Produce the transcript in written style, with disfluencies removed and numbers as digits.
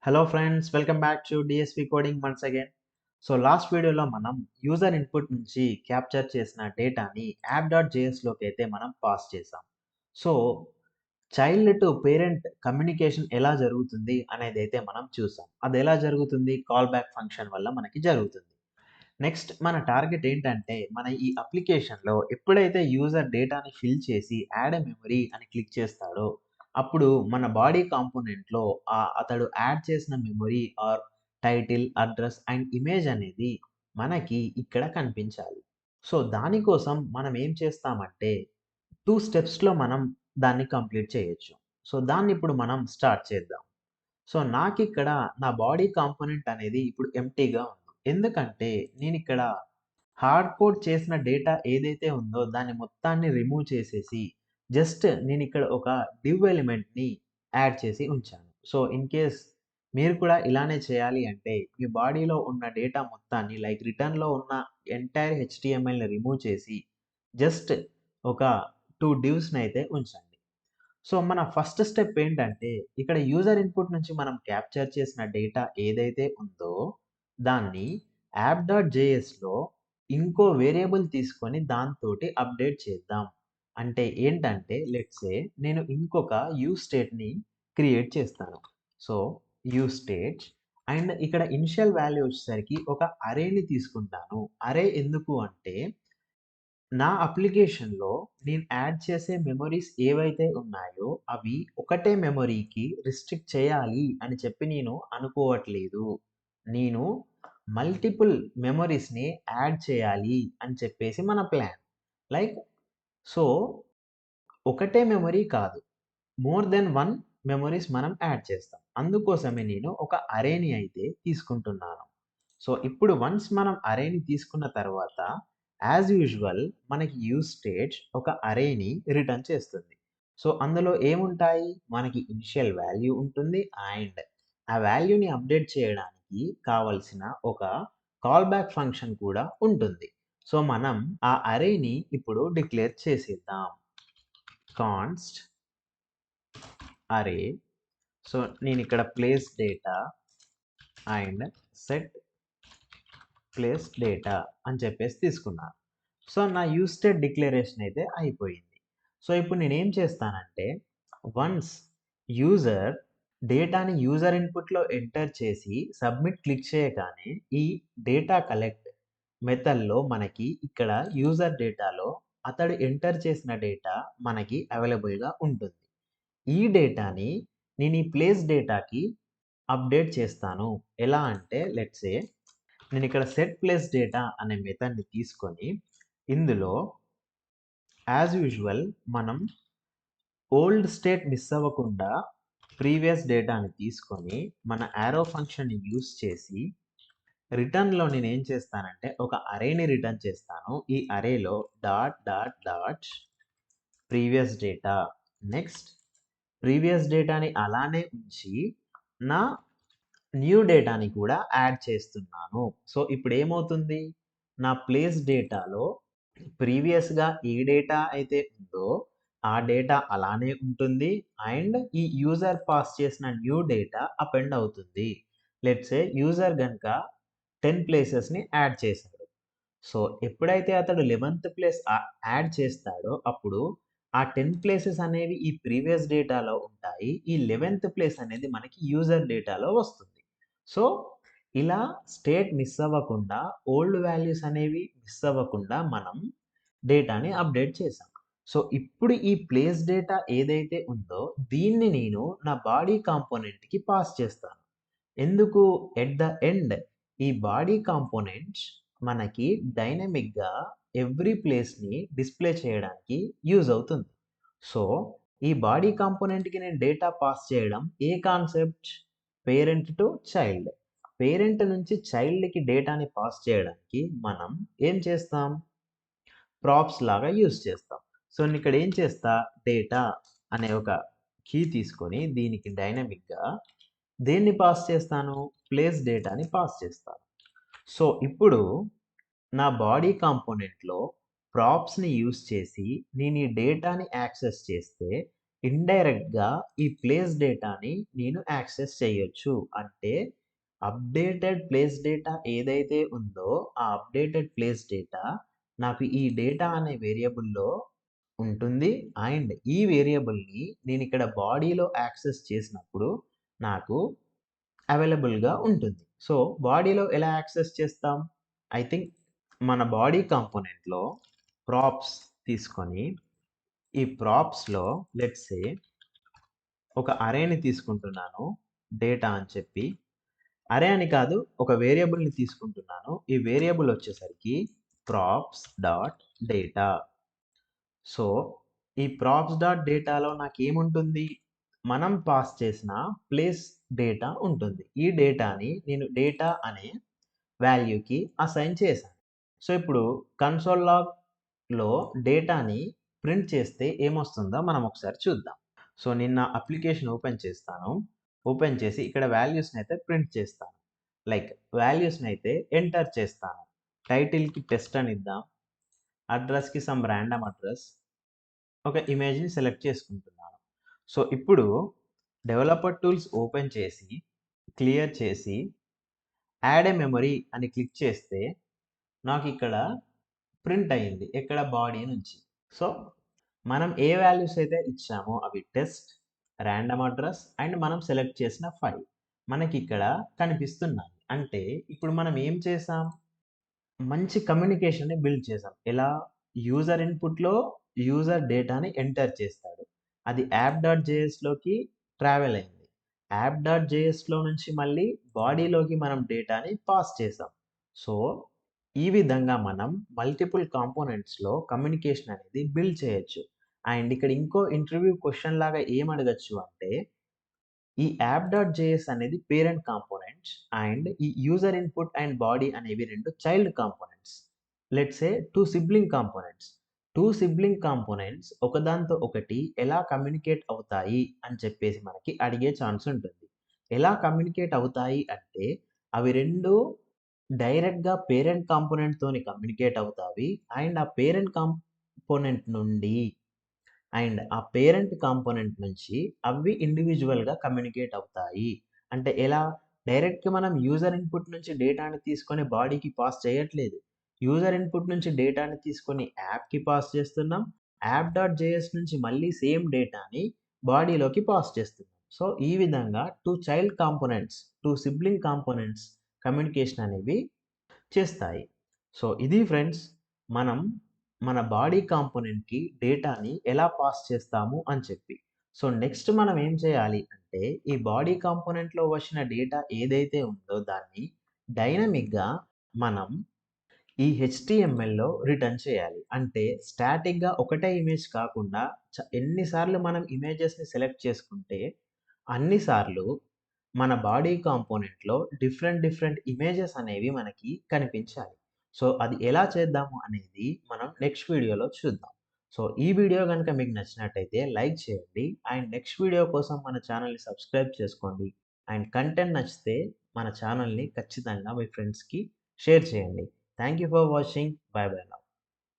Hello friends, welcome back to DSP Coding once again. So last వీడియోలో మనం user input నుంచి capture చేసిన డేటాని app.js లోకి అయితే మనం పాస్ చేసాం. So child to parent communication ఎలా జరుగుతుంది అనేది అయితే మనం చూసాం. అది ఎలా జరుగుతుంది? కాల్ బ్యాక్ ఫంక్షన్ వల్ల మనకి జరుగుతుంది. నెక్స్ట్ మన టార్గెట్ ఏంటంటే మన ఈ అప్లికేషన్‌లో ఎప్పుడైతే యూజర్ డేటాని ఫిల్ చేసి యాడ్ ఎ మెమరీ అని క్లిక్ చేస్తాడో, అప్పుడు మన బాడీ కాంపోనెంట్‌లో అతడు యాడ్ చేసిన memory or title, address and image అనేది మనకి ఇక్కడ కనిపించాలి. సో దానికోసం మనం ఏం చేస్తామంటే 2 స్టెప్స్‌లో మనం దాన్ని కంప్లీట్ చేయొచ్చు. సో దాన్నిప్పుడు మనం స్టార్ట్ చేద్దాం. సో నాకిక్కడ నా బాడీ కాంపోనెంట్ అనేది ఇప్పుడు ఎంప్టీగా ఉంది. ఎందుకంటే నేనిక్కడ హార్డ్ కోడ్ చేసిన డేటా ఏదైతే ఉందో దాన్ని మొత్తాన్ని రిమూవ్ చేసేసి జస్ట్ నేనిక్కడ ఒక డివ్ ఎలిమెంట్‌ని యాడ్ చేసి ఉంచాను. సో ఇన్ కేస్ మీరు కూడా ఇలానే చేయాలి అంటే మీ బాడీలో ఉన్న డేటా మొత్తాన్ని లైక్ రిటర్న్‌లో ఉన్న ఎంటైర్ హెచ్‌టీఎంఎల్‌ని రిమూవ్ చేసి జస్ట్ ఒక 2 డివ్స్‌నైతే ఉంచండి. సో మన ఫస్ట్ స్టెప్ ఏంటంటే ఇక్కడ యూజర్ ఇన్పుట్ నుంచి మనం క్యాప్చర్ చేసిన డేటా ఏదైతే ఉందో దాన్ని యాప్.jsలో ఇంకో వేరియబుల్ తీసుకొని దాంతోటి అప్డేట్ చేద్దాం. అంటే ఏంటంటే లెట్స్ సే నేను ఇంకొక యూజ్ స్టేట్‌ని క్రియేట్ చేస్తాను. సో యూజ్ స్టేట్ అండ్ ఇక్కడ ఇనిషియల్ వాల్యూ వచ్చేసరికి ఒక అరేని తీసుకుంటాను. అరే ఎందుకు అంటే నా అప్లికేషన్‌లో నేను యాడ్ చేసే మెమోరీస్ ఏవైతే ఉన్నాయో, అవి ఒకటే మెమరీకి రిస్ట్రిక్ట్ చేయాలి అని చెప్పి నేను అనుకోవట్లేదు. నేను మల్టిపుల్ మెమోరీస్‌ని యాడ్ చేయాలి అని చెప్పేసి మన ప్లాన్. లైక్ సో, ఒకటే మెమరీ కాదు. మోర్ దెన్ 1 మెమోరీస్ మనం యాడ్ చేస్తాం. అందుకోసమే నేను ఒక అరేని అయితే తీసుకుంటున్నాను. సో, ఇప్పుడు వన్స్ మనం అరేని తీసుకున్న తర్వాత యాజ్ యూజువల్ మనకి యూజ్ స్టేట్ ఒక అరేని రిటర్న్ చేస్తుంది. సో, అందులో ఏముంటాయి? మనకి ఇనిషియల్ వాల్యూ ఉంటుంది అండ్ ఆ వాల్యూని అప్డేట్ చేయడానికి కావలసిన ఒక కాల్ బ్యాక్ ఫంక్షన్ కూడా ఉంటుంది. సో, మనం ఆ అరేని ఇప్పుడు డిక్లేర్ చేసేద్దాం. కాన్స్ట్ అరే సో నేనిక్కడ place data and set place data అని చెప్పేసి తీసుకున్నాను. సో నా యూజ్ స్టేట్ డిక్లరేషన్ అయితే అయిపోయింది. సో ఇప్పుడు నేనేం చేస్తానంటే వన్స్ యూజర్ డేటాని యూజర్ ఇన్పుట్‌లో ఎంటర్ చేసి సబ్మిట్ క్లిక్ చేయగానే ఈ డేటా కలెక్ట్ మెథడ్‌లో మనకి ఇక్కడ యూజర్ డేటాలో అతడు ఎంటర్ చేసిన డేటా మనకి అవైలబుల్‌గా ఉంటుంది. ఈ డేటాని నేను ఈ ప్లేస్ డేటాకి అప్డేట్ చేస్తాను. ఎలా అంటే లెట్స్ సే నేనిక్కడ సెట్ ప్లేస్ డేటా అనే మెథడ్‌ని తీసుకొని ఇందులో యాజ్ యూజువల్ మనం ఓల్డ్ స్టేట్ మిస్ అవ్వకుండా ప్రీవియస్ డేటాని తీసుకొని మన యారో ఫంక్షన్‌ని యూజ్ చేసి రిటర్న్‌లో నేనేం చేస్తానంటే ఒక అరేని రిటర్న్ చేస్తాను. ఈ అరేలో dot dot dot previous data next previous డేటాని అలానే ఉంచి నా న్యూ డేటాని కూడా యాడ్ చేస్తున్నాను. సో ఇప్పుడేమవుతుంది? నా ప్లేస్ డేటాలో ప్రీవియస్‌గా ఏ డేటా అయితే ఉందో ఆ డేటా అలానే ఉంటుంది. అండ్ ఈ యూజర్ పాస్ చేసిన న్యూ డేటా అపెండ్ అవుతుంది. లెట్స్ సే యూజర్ గనుక 10 ప్లేసెస్‌ని యాడ్ చేశాడు. సో ఎప్పుడైతే అతడు 11థ్ ప్లేస్ యాడ్ చేస్తాడో అప్పుడు ఆ 10 ప్లేసెస్ అనేవి ఈ ప్రీవియస్ డేటాలో ఉంటాయి. ఈ 11థ్ ప్లేస్ అనేది మనకి యూజర్ డేటాలో వస్తుంది. సో ఇలా స్టేట్ మిస్ అవ్వకుండా ఓల్డ్ వాల్యూస్ అనేవి మిస్ అవ్వకుండా మనం డేటాని అప్డేట్ చేశాం. సో ఇప్పుడు ఈ ప్లేస్ డేటా ఏదైతే ఉందో దీన్ని నేను నా బాడీ కాంపోనెంట్‌కి పాస్ చేస్తాను. ఎందుకు? ఎట్ ద ఎండ్ ఈ బాడీ కాంపోనెంట్స్ మనకి డైనమిక్‌గా ఎవ్రీ ప్లేస్‌ని డిస్‌ప్లే చేయడానికి యూజ్ అవుతుంది. సో, ఈ బాడీ కాంపోనెంట్‌కి నేను డేటా పాస్ చేయడం ఏ concept? Parent to child. Parent నుంచి చైల్డ్‌కి డేటాని పాస్ చేయడానికి మనం ఏం చేస్తాం? ప్రాప్స్ లాగా యూజ్ చేస్తాం. సో, నేనిక్కడ ఏం చేస్తా? డేటా అనే ఒక కీ తీసుకొని దీనికి డైనమిక్‌గా దేన్ని పాస్ చేస్తాను? ప్లేస్ డేటాని పాస్ చేస్తాను. సో, ఇప్పుడు నా బాడీ కాంపోనెంట్‌లో ప్రాప్స్‌ని యూజ్ చేసి నేను ఈ డేటాని యాక్సెస్ చేస్తే ఇండైరెక్ట్‌గా ఈ ప్లేస్ డేటాని నేను యాక్సెస్ చేయొచ్చు. అంటే అప్‌డేటెడ్ ప్లేస్ డేటా ఏదైతే ఉందో, ఆ అప్‌డేటెడ్ ప్లేస్ డేటా నాకు ఈ డేటా అనే వేరియబుల్‌లో ఉంటుంది. అండ్ ఈ వేరియబుల్‌ని నేనిక్కడ బాడీలో యాక్సెస్ చేసినప్పుడు నాకు అవైలబుల్‌గా ఉంటుంది. సో, బాడీలో ఎలా యాక్సెస్ చేస్తాం? ఐ థింక్ మన బాడీ కాంపోనెంట్‌లో ప్రాప్స్ తీసుకొని, ఈ ప్రాప్స్‌లో లెట్స్ సే ఒక అరేని తీసుకుంటున్నాను డేటా అని చెప్పి. అరే అని కాదు, ఒక వేరియబుల్‌ని తీసుకుంటున్నాను. ఈ వేరియబుల్ వచ్చేసరికి ప్రాప్స్ డాట్ డేటా. సో, ఈ ప్రాప్స్ డాట్ డేటాలో నాకేముంటుంది? మనం పాస్ చేసిన ప్లేస్ డేటా ఉంటుంది. ఈ డేటాని నేను డేటా అనే వాల్యూకి అసైన్ చేశాను. సో, ఇప్పుడు కన్సోల్ లాగ్‌లో డేటాని ప్రింట్ చేస్తే ఏమొస్తుందో మనం ఒకసారి చూద్దాం. సో, నేను నా అప్లికేషన్ ఓపెన్ చేస్తాను. ఓపెన్ చేసి ఇక్కడ వాల్యూస్‌నైతే ప్రింట్ చేస్తాను. లైక్ వాల్యూస్‌నైతే ఎంటర్ చేస్తాను. టైటిల్‌కి టెస్ట్ అని ఇద్దాం. అడ్రస్‌కి సమ్ రాండమ్ అడ్రస్. ఒక ఇమేజ్‌ని సెలెక్ట్ చేసుకుంటున్నాను. సో, ఇప్పుడు డెవలపర్ టూల్స్ ఓపెన్ చేసి, క్లియర్ చేసి, యాడ్ ఎ మెమరీ అని క్లిక్ చేస్తే నాకిక్కడ ప్రింట్ అయింది. ఎక్కడ? బాడీ నుంచి. సో, మనం ఏ వాల్యూస్ అయితే ఇచ్చామో అవి టెస్ట్, రాండమ్ అడ్రస్ అండ్ మనం సెలెక్ట్ చేసిన ఫైల్ మనకిక్కడ కనిపిస్తున్నాయి. అంటే ఇప్పుడు మనం ఏం చేసాం? మంచి కమ్యూనికేషన్‌ని బిల్డ్ చేసాం. ఎలా? యూజర్ ఇన్‌పుట్‌లో యూజర్ డేటాని ఎంటర్ చేస్తాడు. అది యాప్ డాట్ జేఎస్‌లోకి ట్రావెల్ అయింది. యాప్ డాట్ జేఎస్‌లో నుంచి మళ్ళీ బాడీలోకి మనం డేటాని పాస్ చేసాం. సో, ఈ విధంగా మనం మల్టిపుల్ కాంపోనెంట్స్‌లో కమ్యూనికేషన్ అనేది బిల్డ్ చేయొచ్చు. అండ్ ఇక్కడ ఇంకో ఇంటర్వ్యూ క్వెషన్ లాగా ఏం అడగొచ్చు అంటే ఈ యాప్ డాట్ జేఎస్ అనేది పేరెంట్ కాంపోనెంట్స్ అండ్ ఈ యూజర్ ఇన్పుట్ అండ్ బాడీ అనేవి 2 child components. Let's say 2 sibling components. 2 sibling components ఒకదాంతో ఒకటి ఎలా కమ్యూనికేట్ అవుతాయి అని చెప్పేసి మనకి అడిగే ఛాన్స్ ఉంటుంది. ఎలా కమ్యూనికేట్ అవుతాయి అంటే అవి 2 డైరెక్ట్‌గా పేరెంట్ కాంపోనెంట్ తోని కమ్యూనికేట్ అవుతాయి. అండ్ ఆ పేరెంట్ కాంపోనెంట్ నుండి అండ్ ఆ పేరెంట్ కాంపోనెంట్ నుంచి అవి ఇండివిడ్యువల్‌గా కమ్యూనికేట్ అవుతాయి. అంటే ఎలా? డైరెక్ట్‌గా మనం యూజర్ ఇన్‌పుట్ నుంచి డేటాని తీసుకొని బాడీకి పాస్ చేయట్లేదు. యూజర్ ఇన్‌పుట్ నుంచి డేటాని తీసుకొని యాప్‌కి పాస్ చేస్తున్నాం. యాప్ డాట్ జేఎస్ నుంచి మళ్ళీ సేమ్ డేటాని బాడీలోకి పాస్ చేస్తున్నాం. సో, ఈ విధంగా 2 child components, 2 sibling components communication అనేవి చేస్తాయి. సో, ఇది ఫ్రెండ్స్ మనం మన బాడీ కాంపోనెంట్‌కి డేటాని ఎలా పాస్ చేస్తాము అని చెప్పి. సో, నెక్స్ట్ మనం ఏం చేయాలి అంటే ఈ బాడీ కాంపోనెంట్‌లో వచ్చిన డేటా ఏదైతే ఉందో దాన్ని డైనమిక్‌గా మనం ఈ హెచ్‌టీఎంఎల్‌లో రిటర్న్ చేయాలి. అంటే స్టాటిక్‌గా ఒకటే ఇమేజ్ కాకుండా ఎన్ని సార్లు మనం ఇమేజెస్‌ని సెలెక్ట్ చేసుకుంటే అన్ని సార్లు మన బాడీ కాంపోనెంట్‌లో డిఫరెంట్ ఇమేజెస్ అనేవి మనకి కనిపించాలి. సో, అది ఎలా చేద్దాము అనేది మనం నెక్స్ట్ వీడియోలో చూద్దాం. సో, ఈ వీడియో గనుక మీకు నచ్చినట్టయితే లైక్ చేయండి. అండ్ నెక్స్ట్ వీడియో కోసం మన ఛానెల్‌ని సబ్స్క్రైబ్ చేసుకోండి. అండ్ కంటెంట్ నచ్చితే మన ఛానెల్‌ని ఖచ్చితంగా మీ ఫ్రెండ్స్‌కి షేర్ చేయండి. Thank you for watching. By by now.